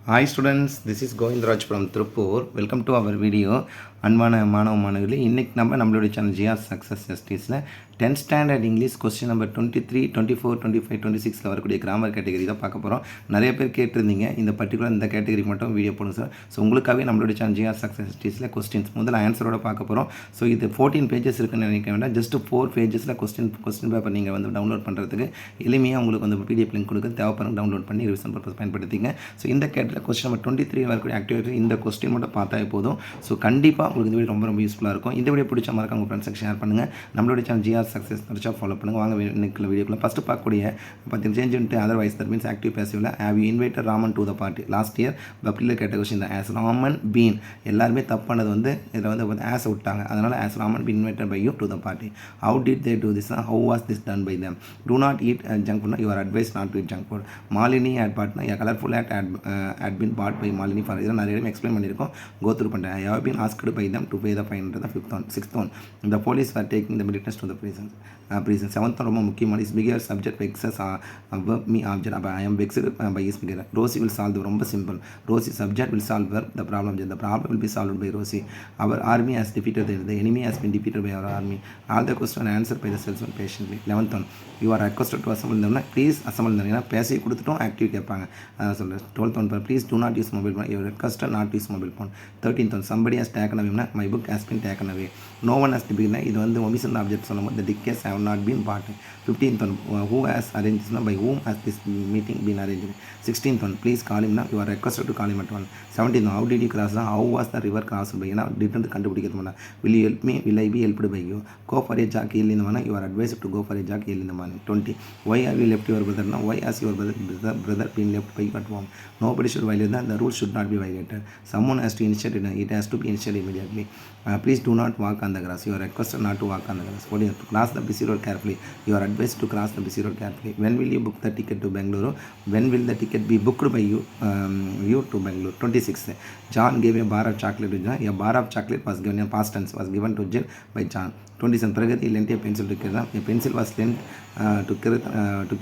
Hi students, this is Govindraj from Tripur. Welcome to our video. அன்பான மாணவ மாணவர்களே, இன்றைக்கி நம்மளுடைய சேனல் ஜிஆர் சக்ஸஸ் ஜஸ்டிஸில் 10th standard English question number 23, 24, 25, 26 வரக்கூடிய கிராமர் கேட்டகரி தான் பார்க்க போகிறோம். நிறைய பேர் கேட்டிருந்தீங்க இந்த பர்டிகுலர் இந்த கேட்டகரிக்கு மட்டும் வீடியோ போடுங்க சார். ஸோ உங்களுக்காகவே நம்மளுடைய சேனல் ஜிஆர் சக்ஸஸ் ஜஸ்டிஸில் கொஸ்டின்ஸ் முதல்ல ஆன்சரோட பார்க்க போகிறோம். ஸோ இது 14 பேஜஸ் இருக்குன்னு நினைக்க வேண்டாம். ஜஸ்ட் 4 பேஜஸில் கொஸ்டின் பேப்பர் நீங்கள் வந்து டவுன்லோட் பண்ணுறதுக்கு எளிமையாக உங்களுக்கு வந்து பிடிஎஃப் லிங்க் கொடுக்க தேவைப்படுற டவுன்லோட் பண்ணி ரிவிஷன் பர்பஸ் பயன்படுத்திங்க. ஸோ இந்த கேட்டகரியில் கொஸ்டின் நம்பர் 23 வரக்கூடிய ஆக்டிவிட்டி இந்த கொஸ்டின் மட்டும் பார்த்தாலே போதும். ஸோ கண்டிப்பாக உங்களுக்கு இந்த வீடியோ ரொம்ப யூஸ்ஃபுல்லாக இருக்கும். இந்த வீடியோ பிடிச்ச மாதிரி உங்கள் ஃப்ரெண்ட்ஸுக்கு ஷேர் பண்ணுங்கள். நம்மளுடைய சேனல் ஜிஆர் சக்ஸஸ் படிச்சா ஃபாலோ பண்ணுங்கள். வாங்க இன்னைக்கு வீடியோக்குள்ள ஃபஸ்ட்டு பார்க்கக்கூடிய பார்த்தீங்கன்னா change into otherwise that means active பேசிவில் have you invited Raman to the party last year பப்ளியில் கேட்ட கொஸ்டின் தான். ஆஸ் ராமன் பீன் எல்லாருமே தப்பானது வந்து இதில் வந்து ஆஸ் விட்டாங்க. அதனால் as Raman been invited by you to the party how did they do this how was this done by them do not eat junk food your advice not to eat junk food Malini add partner colourful add pin pot by Malini for இதெல்லாம் நிறைய explain பண்ணியிருக்கோம். Go through பண்ணுறேன். I have been asked by them to pay the fine the 5th one 6th one the police were taking the witness to the prison 7th one ரொம்ப முக்கியமான is bigger subject vexes verb me object அப்போ I am vexed by his figure. Rosie will solve ரொம்ப simple. Rosie subject will solve verb the problem will be solved by Rosie. Our army has defeated the enemy has been defeated by our army. All the question answered by the salesman patiently. 11th one you are requested to assemble them please assemble them. ஏன்னா பேசி கொடுத்துட்டோம் active கேட்பாங்க அதான் சொல்கிறேன். 12th one please do not use mobile phone. You are requested not to use mobile phone. 13th one somebody has taken away my book has been taken away. No one has to be இது வந்து omission object சொல்லும்போது the tickets have not been bought. 15th one who has arranged by whom has this meeting been arranged. 16th one please call him now. You are requested to call him at 1. 17th one how did you cross how was the river crossed by ஏன்னா different கண்டுபிடிக்கிறது மாட்டா. Will you help me? Will I be helped by you? Go for a jog early in the morning. You are advised to go for a jog early in the morning. 20 why have you left your brother now? Why has your brother been left by you at home? Nobody should violate that. The rules should not be violated. Someone has to initiate it. It has to be initiated immediately. Please do not walk on the grass. You are requested not to walk on the grass. 14 to cross the busy road carefully. You are advised to cross the busy road carefully. When will you book the ticket to Bangalore? When will the ticket be booked by you to Bangalore? 26 John gave a bar of chocolate to John. A bar of chocolate was given in past tense was given to Jill by John. 27 Pragati lent a pencil to Kirtan. A pencil was lent to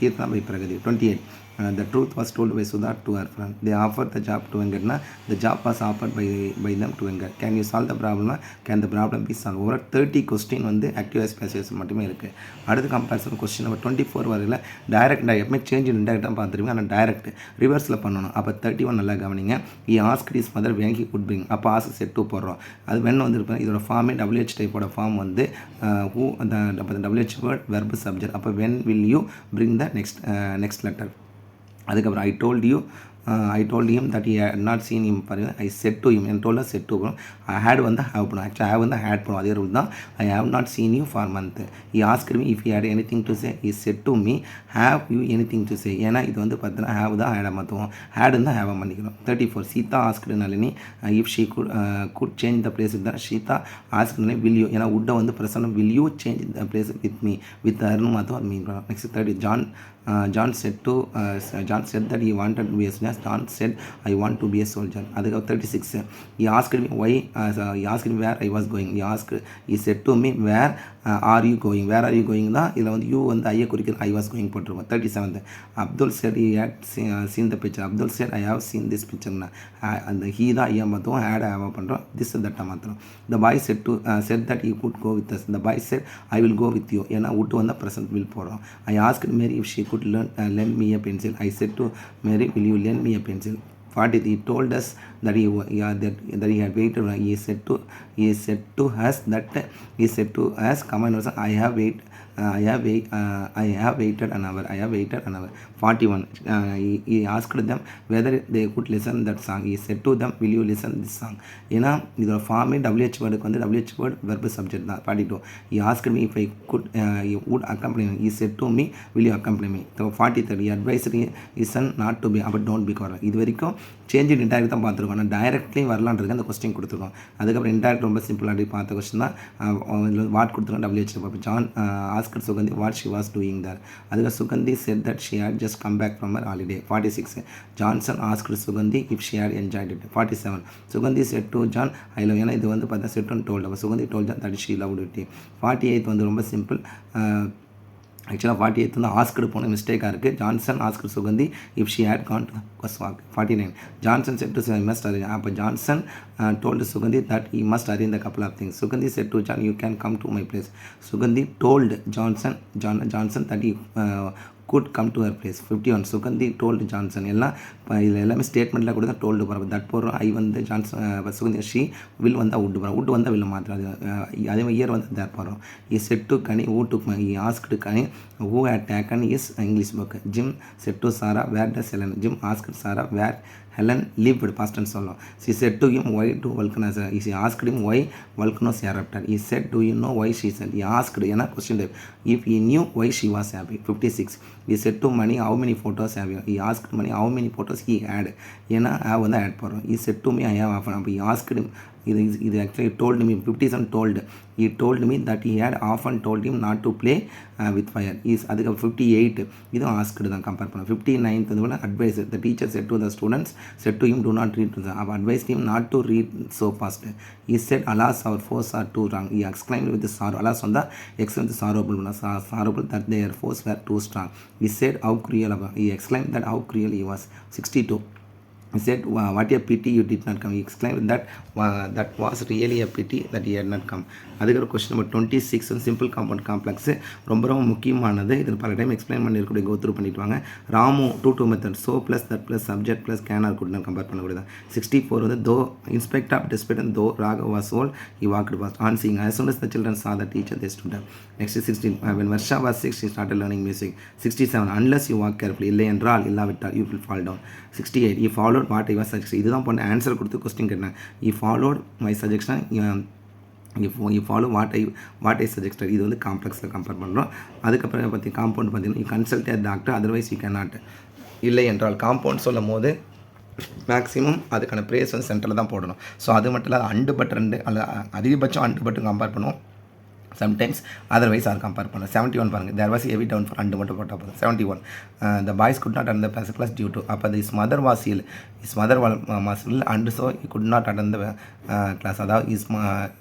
Kirtan by Pragati. 28 the truth was told by Sudha to her friend. They offered the job to Venkat. The job was offered by them to Venkat. Can you solve the problem? Can the problem be solved? Over 30 question வந்து active spacious மட்டுமே இருக்குது. அடுத்து comparison question number 24 வரையில் direct எப்பவுமே change இன்டைரக்டாக பார்த்துருவீங்க. ஆனால் direct ரிவர்ஸில் பண்ணணும். அப்போ 31 நல்லா கவனிங்க. He ask is mother when he could bring அப்போ ஆஸ்க் செட் டூ போடுறோம். அது வென் வந்துருப்பேன். இதோட ஃபார்மே WH டைப்போட ஃபார்ம் வந்து ஹூ அந்த WH வேர்ட் வெர்பு சப்ஜெக்ட். அப்போ when will you bring the next letter. அதுக்கப்புறம் I told him that he had not seen him. I said to him and told us said to him I had வந்து have பண்ணும். actually I have வந்து had பண்ணும். அதே rule தான். I have not seen you for a month. He asked me if he had anything to say. He said to me have you anything to say. ஏன்னா இது வந்து பார்த்தீங்கன்னா have தான் had மாற்றுவோம். had தான் have பண்ணிக்கணும். 34 Sita asked Nalini if she could change the place with her. Sita asked Nalini will you ஏன்னா would வந்து பிரசன்னம் will you change the place with me with her மாற்றுவோம் மீன். next 30 John said that he wanted to be a soldier. John said I want to be a soldier. அதுக்கு 36 he asked me why he asked me where I was going. He said to me where are you going. Where are you going தான் இதில் வந்து you வந்து ஐயை குறிக்கிற I was going போட்டிருக்கோம். 37 Abdul said he had seen the picture. Abdul said I have seen this picture. அந்த he தான் ஐயா மாற்றுவோம். had have பண்ணுறோம். this that மாற்றுறோம். The boy said that he could go with us. The boy said I will go with you. ஏன்னா would வந்து present will போடுறோம். I asked Mary if she could lend me a pencil. I said to Mary will you lend me a pencil. 40 he told us that he had waited. He said to us come on I have waited an hour. 41 he asked them whether they could listen that song. He said to them will you listen this song. ஏன்னா இதோட ஃபார்மே WH வேர்டுக்கு வந்து WH word verb subject தான். 42 he asked me if I could would accompany me. He said to me will you accompany me. 43 he advised his son not to be but don't be quarrel. இது வரைக்கும் change indirect தான் பார்த்துருக்கோம். ஆனால் டைரக்ட்லேயும் வரலான்றது அந்த question கொடுத்துருக்கோம். அதுக்கப்புறம் indirect ரொம்ப சிம்பிளாக பார்த்த கொஸ்டின் தான். வாட் கொடுத்துருக்கோம் WH பார்ப்போம். John asked Sugandhi what she was doing there. அதுக்கு Sugandhi said that she had just come back from her holiday. 46 Johnson asked Sugandhi if she had enjoyed it. 47 Sugandhi said to John I love. ஏன்னா இது வந்து பார்த்தா said and told. Sugandhi told John that she loved it. 48 வந்து ரொம்ப simple. ஆக்சுவலாக 48 வந்து asked போன மிஸ்டேக்காக இருக்குது. Johnson asked Suganthi if she had gone to walk. 49 Johnson said to must arrange. அப்போ Johnson told Suganthi that he must arrange the couple of things. Suganthi said to John you can come to my place. Suganthi told Johnson that he could come to her place. 51 Suganthi told Johnson. எல்லாம் இப்போ இதில் எல்லாமே ஸ்டேட்மெண்ட்டில் கூட தான் told போகிறோம். That போகிறோம் ஐ வந்து Johnson Suganthi she will வந்தால் உட்டு போகிறோம். உட்டு வந்தால் வில் மாத்திரம் அதே மாதிரி இயர் வந்து தேர் போகிறோம். இ செட் டு கனி ஊ to asked Kani who had taken his English book. Jim said to Sarah where does Helen. Jim asked Sarah where Helen lived past tense சொல்லலாம். She said to him why to volcanoes. He asked him why volcanoes erupted. He said do you know why she said. He asked ஏன்னா question type. If he knew why she was happy. 56 he said to Mani how many photos have you. He asked Mani how many photos he had. ஏன்னா have வந்து add போகிறோம். He said to me I have often. அப்போ he asked him இது actually told me 57 told he told me that he had often told him not to play with fire. அதுக்கு 58 இதுவும் asked தான் compare பண்ணோம். 59th வந்து போல advice. The teacher said to the students said to him do not read to them. Advised him not to read so fast. He said alas our foes are too strong. He exclaimed with sorrow. Alas வந்தா exclaimed sorrowful that their foes were too strong. He said how cruel. He exclaimed that how cruel he was. 62 he said what a pity you did not come. He exclaimed that that was really a pity that he had not come. அதுக்கு question number 26 simple compound complex ரொம்ப ரொம்ப முக்கியமானது. இதில் பல time explain பண்ணியிருக்கக்கூடிய go through பண்ணிட்டு வாங்க. Ramu 2 method so plus that plus subject plus can or could compare பண்ணக்கூடியதான். 64 வந்து though in spite of despite though Raghav was old he walked fast on seeing as soon as the children saw the teacher they stood up. Next 16 when Varsha was 6 she started learning music. 67 unless you walk carefully இல்லை என்றால் இல்லாவிட்டால் you will fall down. 68 he followed what I was suggesting. இதுதான் பண்ண answer கொடுத்து question கேட்டேன். he followed my suggestion. you follow what I suggested. இது வந்து காம்ப்ளெக்ஸில் compare பண்ணுறோம். அதுக்கப்புறம் பற்றி காம்பவுண்ட் பார்த்தீங்கன்னா you consult a doctor otherwise you cannot. இல்லை என்றால் காம்பவுண்ட் சொல்லும் போது மேக்ஸிமம் அதுக்கான ப்ரேஸ் வந்து சென்டரில் தான் போடணும். ஸோ அது மட்டும் இல்லை அண்டு பட் 2 அல்ல அதிகபட்சம் அண்டு பட்டு கம்பேர் பண்ணுவோம். சம்டைம்ஸ் அதர்வைஸ் ஆர் கம்பேர் பண்ண. 71 பாருங்கள் there was heavy downpour and மட்டும் போட்டால் போதும். 71 the boys could not attend the பேச கிளாஸ் டியூ டு. அப்போ his mother was was ill and so could not attend the class. அதாவது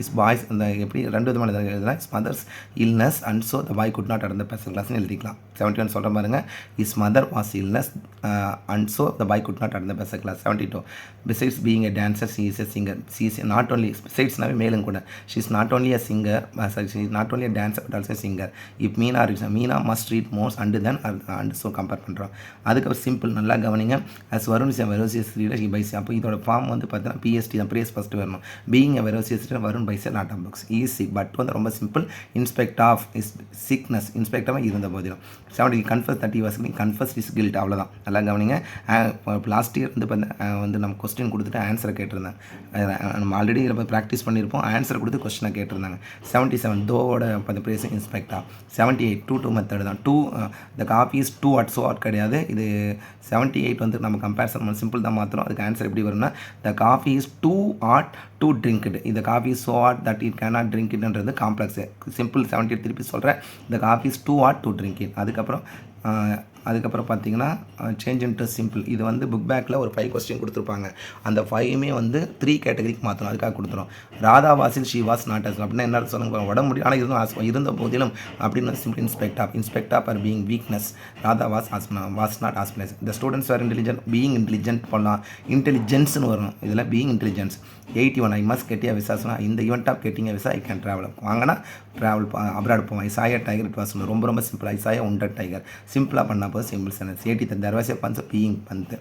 his boys இந்த எப்படி 2 விதமான எழுதலாம். His mother's illness and so the boy could not attend the பேச கிளாஸ்னு எழுதிக்கலாம். 71 சொல்கிற பாருங்க his mother was illness and so the boy could not attend the பேச class. 72 besides being a dancer she is a singer. She is not only பிசைட்ஸ்னாவே மேலும் கூட she is not only a singer she is not only a dancer but also a singer. if Meena must read more and then and so compare பண்ணுறோம். அதுக்கப்புறம் simple நல்லா கவனிங்க. as Varun is a veracious reader he buys. அப்போ இதோட form வந்து பார்த்தீங்கன்னா BST தான் prays first வரணும். being a veracious reader Varun buys a lot of books. he is sick but வந்து ரொம்ப simple in spite of is sickness இன்ஸ்பெக்டாக இருந்த போதிலும். 70 confess that he was confess his guilt. அவ்வளோதான் நல்லா கவனிங்க. லாஸ்ட் இயர் வந்து நம்ம கொஸ்டின் கொடுத்துட்டு ஆன்சரை கேட்டிருந்தேன். நம்ம ஆல்ரெடி ரொம்ப ப்ராக்டிஸ் பண்ணியிருப்போம். ஆன்சர் கொடுத்து கொஸ்டினை கேட்டிருந்தாங்க. 77 தோவோட ப்ரேஸ் இன்ஸ்பெக்டா. 78 2 மெத்தட் தான். 2 the coffee is too hot so hot கிடையாது. இது 78 வந்து நம்ம கம்பேரிசன் பண்ண சிம்பிள் தான் மாத்திரம். அதுக்கு ஆன்சர் எப்படி வரும்னா the coffee is too hot to drink it. இந்த coffee is so hot that it cannot drink இட்ன்றது காம்ப்ளெக்ஸ். சிம்பிள் 78 திருப்பி சொல்கிறேன். The coffee is too hot to drink it. அதுக்கப்புறம் பார்த்தீங்கன்னா சேஞ்ச் இன்ட்டு சிம்பிள். இது வந்து புக் பேக்கில் ஒரு 5 கொஸ்டின் கொடுத்துருப்பாங்க. அந்த 5மே வந்து 3 கேட்டகரிக்கு மாற்றணும். அதுக்காக கொடுத்துரும். Radha was ill she was not as அப்படின்னா என்ன சொல்லுங்க உட முடியும். ஆனால் இருந்த போதிலும் அப்படின்னு simple in spite of her being weakness. Radha was not ஆஸ்பிளஸ். The students are intelligent being intelligent பண்ணலாம். இன்டெலிஜென்ஸ்னு வரணும். இதில் being intelligence. 81 I must get a விசாசனா இந்த event of getting visa I can travel. வாங்கினா ட்ராவல் அப்ராட் போவோம். ஐசாய டைகர் இட் வாஸ் ரொம்ப ரொம்ப சிம்பிள். ஐசாய உண்டட் டைகர் சிம்பிளாக பண்ணால் போது சிம்பிள் சென்டென்ஸ். 83 தர்வாசிய பன்ஸ் பீயிங் பந்த்.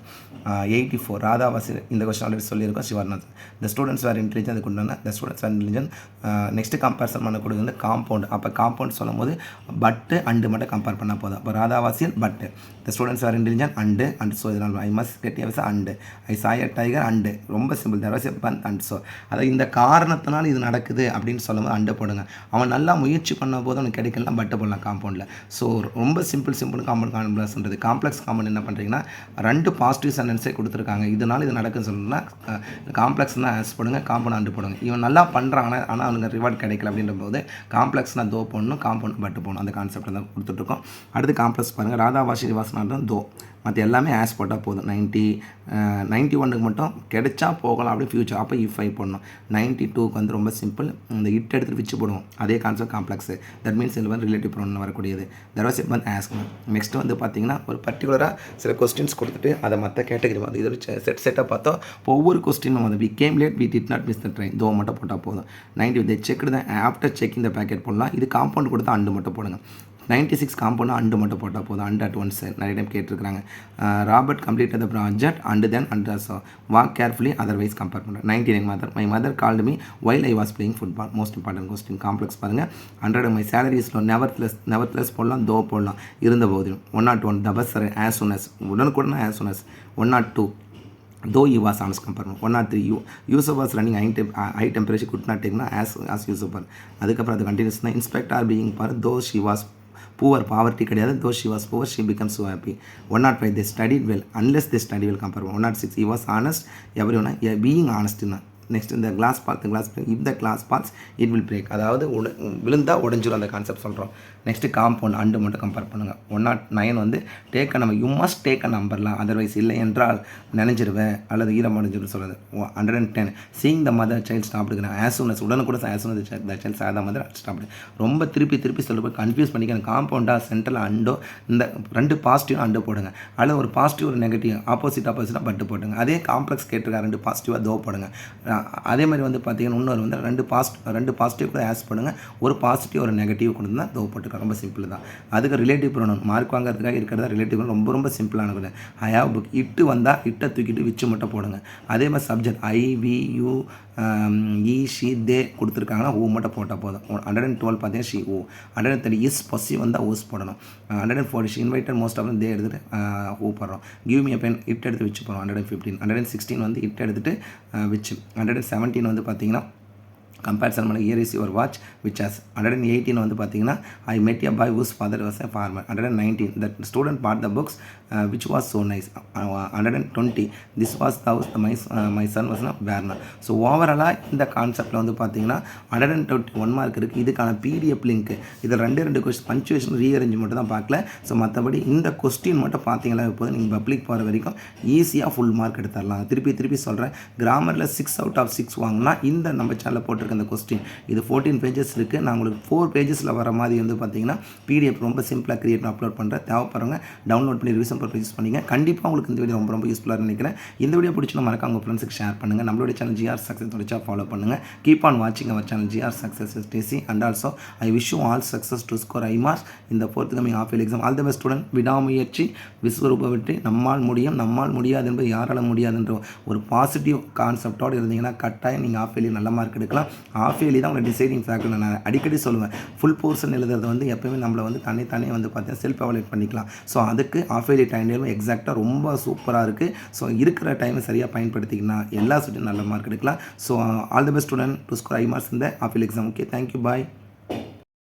84 ராதா வாசி இந்த கொஸ்டின் ஆல்ரெடி சொல்லியிருக்கோம். சிவர்நாத் த ஸ்டூடெண்ட்ஸ் வேர் இன்டெலிஜென்ட் அதுக்கு உண்டான த students were intelligent. Next comparison பண்ணக்கூடிய வந்து காம்பவுண்ட். அப்போ காம்பவுண்ட் சொல்லும் போது பட்டு அண்டு மட்டும் கம்பேர் பண்ணால் போதும். அப்போ ராதாவாசியில் but the students were intelligent and so இதனால் I must get a visa and I saw a tiger and ரொம்ப சிம்பிள் தர்வாசிய பந்த் அண்ட் ஸோ அதை இந்த காரணத்தினால் இது நடக்குது அப்படின்னு சொல்லும்போது அண்டை போடுங்க. அவன் நல்லா முயற்சி பண்ண போது அவனுக்கு கிடைக்கலாம் பட்டு போடலாம் காம்பவுண்டில். ஸோ ரொம்ப சிம்பிள் காம்பவுண்ட் காம்ப்ளெக்ஸ்ன்றது. காம்ப்ளெக்ஸ் காம்பவுண்ட் என்ன பண்ணுறீங்கன்னா 2 பாசிட்டிவ் சென்டென்ஸே கொடுத்துருக்காங்க. இதனால் இது நடக்குன்னு சொல்லணும்னா காம்ப்ளெக்ஸ் தான் ஆஸ் போடுங்க, காம்பவுண்ட் அண்டு போடுங்க. இவன் நல்லா பண்ணுறான் ஆனால் அவனுக்கு ரிவார்ட் கிடைக்கல அப்படின்ற போது காம்ப்ளெக்ஸ்னால் தோ போடணும், காம்பவுண்ட் பட்டு போடணும். அந்த கான்செப்ட் தான் கொடுத்துட்ருக்கோம். அடுத்து காம்ப்ளெக்ஸ் பாருங்கள். ராதா வாஷி வாஸ் தான் தோ. மற்ற எல்லாமே ஆஸ் போட்டால் போதும். 91க்கு மட்டும் கிடைச்சா போகலாம் அப்படி ஃபியூச்சர். அப்போ இஃப் ஐ போடணும். 92க்கு வந்து ரொம்ப சிம்பிள். இந்த இட் எடுத்துகிட்டு விச்சு போடுவோம். அதே கான்செப்ட் காம்ப்ளெக்ஸு. தட் மீன்ஸ் இதில் வந்து ரிலேட்டிவ் ப்ரொனவுன் வரக்கூடியது. தர்வாஸ் இட் வந்து ஆஸ்க். நெக்ஸ்ட் வந்து பார்த்தீங்கன்னா ஒரு பர்டிகுலராக சில கொஸ்டின்ஸ் கொடுத்துட்டு அதை மற்ற கேட்டகரி வந்து இதோட செட்டாக பார்த்தோம். ஒவ்வொரு கொஸ்டினும் வந்து we came late we did not miss the train though மட்டும் போட்டால் போதும். 90 தை செக் தான் ஆஃப்டர் செக்கிங் த பேக்கெட் போடலாம். இது காம்பவுண்ட் கொடுத்தா அண்டு மட்டும் போடுங்க. 96 காம்பவுண்ட் அண்டு மட்டும் போட்டால் போதும். அண்டு அட் ஒன்ஸ் நிறைய டைம் கேட்டிருக்கிறாங்க. Robert complete the project and then and walk carefully otherwise compare பண்ணுறேன். 99 my mother called me while I was playing football. Most important question. Complex பாருங்கள். 100 my salary is low. Nevertheless போடலாம். Though போடலாம். இருந்த போதிலும். 101 the bus as soon as. உடனுக்குடனே as soon as. 102 though he was honest compartment. 103 user was running high temperature could not take as user. அதுக்கப்புறம் அது continues தான். Inspector being பார் though she was poor, poverty கிடையாது. though she was poor she becomes so happy. 105 they studied well unless they study well compartment. 106 he was honest everyone being honest. Next இந்த glass if the glass falls it will break. அதாவது விழுந்தால் உடஞ்சிரும் அந்த concept சொல்கிறோம். Next compound and மட்டும் compare பண்ணுங்கள். 109 வந்து take நம்ம யூ மஸ்ட் டேக் அ நம்பர்லாம் அதர்வைஸ் இல்லை என்றால் நினைஞ்சிருவேன் அல்லது ஈரம் அடைஞ்சிடும் சொல்கிறது. 110 சீங் த மதர் சைல்ட் ஸ்டாப்டுக்கிறேன் ஆஸ் சூன் அஸ். உடனே கூட as soon the child saw the mother stopped. ரொம்ப திருப்பி சொல்லும்போது கன்ஃபியூஸ் பண்ணிக்கிறேன். காம்பவுண்டாக சென்ட்ரல் அண்டோ இந்த ரெண்டு பாசிட்டிவ் அண்டோ போடுங்க. அல்லது ஒரு பாசிட்டிவ் ஒரு நெகட்டிவ் ஆப்போசிட்டாக பட்டு போட்டுங்க. அதே காம்ப்ளெக்ஸ் கேட்டிருக்கா 2 பாசிட்டிவாக தோ போடுங்க. அதே மாதிரி வந்து பார்த்தீங்கன்னா இன்னொரு வந்து ரெண்டு பாசிட்டிவ் கூட ஆஸ் பண்ணுங்கள். ஒரு பாசிட்டிவ் ஒரு நெகட்டிவ் கொண்டு தான் தோ போட்டுருக்கோம். ரொம்ப சிம்பிள் தான். அதுக்கு ரிலேட்டிவ் ப்ரொனவுன் மார்க் வாங்குறதுக்காக இருக்கிறதா ரிலேட்டிவ் ரொம்ப சிம்பிளானது. I have book. இட்டு வந்தால் இட்டை தூக்கிட்டு விச்சு மட்டும் போடுங்க. அதே மாதிரி subject I we you he she they கொடுத்துருக்காங்கன்னா ஊ மட்டும் போட்டால் போதும். 112 பார்த்தீங்கன்னா ஷி ஊ. 130 இஸ் பொசி வந்தால் ஊஸ் போடணும். 140 ஷி இன்வைட்டட் மோஸ்ட் ஆஃப் தே எடுத்துகிட்டு ஊ போடுறோம். கிவ் மீ பென் இட் எடுத்து வச்சு போகிறோம். 115 116 வந்து இட் எடுத்துகிட்டு விச்சு. 117 வந்து பார்த்தீங்கன்னா கம்பேரிசன் பண்ண here is your watch which has. 118 வந்து பார்த்தீங்கன்னா I met a boy whose father was a farmer. 119 that student bought the books which was so nice. 120 this was the house my son was born. So ஓவராலாக இந்த கான்செப்டில் வந்து பார்த்தீங்கன்னா 121 mark இருக்குது. இதுக்கான PDF link இதில் ரெண்டு கொஸ்டின் பஞ்சுவேஷன் ரீஅரேஞ்ச் மட்டும் தான் பார்க்கல. ஸோ மற்றபடி இந்த கொஸ்டின் மட்டும் பார்த்தீங்களா இப்போது நீங்கள் பப்ளிக் போகிற வரைக்கும் ஈஸியாக ஃபுல் மார்க் எடுத்துடலாம். திருப்பி சொல்கிறேன். கிராமரில் 6 out of 6 வாங்கினா இந்த நம்ம சேனலில் போட்டிருக்க அந்த கொஸ்டின் இது 14 பேஜஸ் இருக்குது. நான் உங்களுக்கு 4 பேஜஸில் வர மாதிரி வந்து பார்த்தீங்கன்னா பிடிஎஃப் ரொம்ப சிம்பிளாக கிரியேட் பண்ணி அப்லோட் பண்ணுறேன். தேவைப்படுறவங்க டவுன்லோட் பண்ணி ரிவிஷன் பர்பஸ் யூஸ் பண்ணிங்க. கண்டிப்பாக உங்களுக்கு இந்த வீடியோ ரொம்ப யூஸ்ஃபுல்லாக நினைக்கிறேன். இந்த வீடியோ பிடிச்சினா மறக்காம உங்கள் ஃப்ரெண்ட்ஸுக்கு ஷேர் பண்ணுங்கள். நம்மளுடைய சேனல் ஜிஆர் சக்ஸஸ் தொடச்சா ஃபாலோ பண்ணுங்கள். கீப் ஆன் வாட்சிங் our channel GR success STC and also I wish you all success to score high marks இந்த forthcoming half yearly exam. All the best student. விடாமுயற்சி விஸ்வரூப வெற்றி. நம்மால் முடியாது என்பது யாரால முடியாதுன்ற ஒரு பாசிட்டிவ் கான்செப்டோடு இருந்தீங்கன்னா கட்டாயம் நீங்கள் half yearly நல்ல மார்க் எடுக்கலாம். half yearly தான் உங்களுக்கு டிசைடிங் ஃபேக்டர். நான் அடிக்கடி சொல்லுவேன் ஃபுல் போர்ஷன் எழுதுறது வந்து எப்போயுமே நம்மளை வந்து தானே வந்து பார்த்தீங்கன்னா செல்ஃப் எவாலுவேட் பண்ணிக்கலாம். ஸோ அதுக்கு half yearly டைம் டேபிள் எக்ஸாக்டாக ரொம்ப சூப்பராக இருக்குது. ஸோ இருக்கிற டைமை சரியாக பயன்படுத்திங்கன்னா எல்லா ஸ்டூடெண்ட் நல்ல மார்க் எடுக்கலாம். So all the best student to score high marks இந்த half yearly exam. Okay, thank you, பாய்.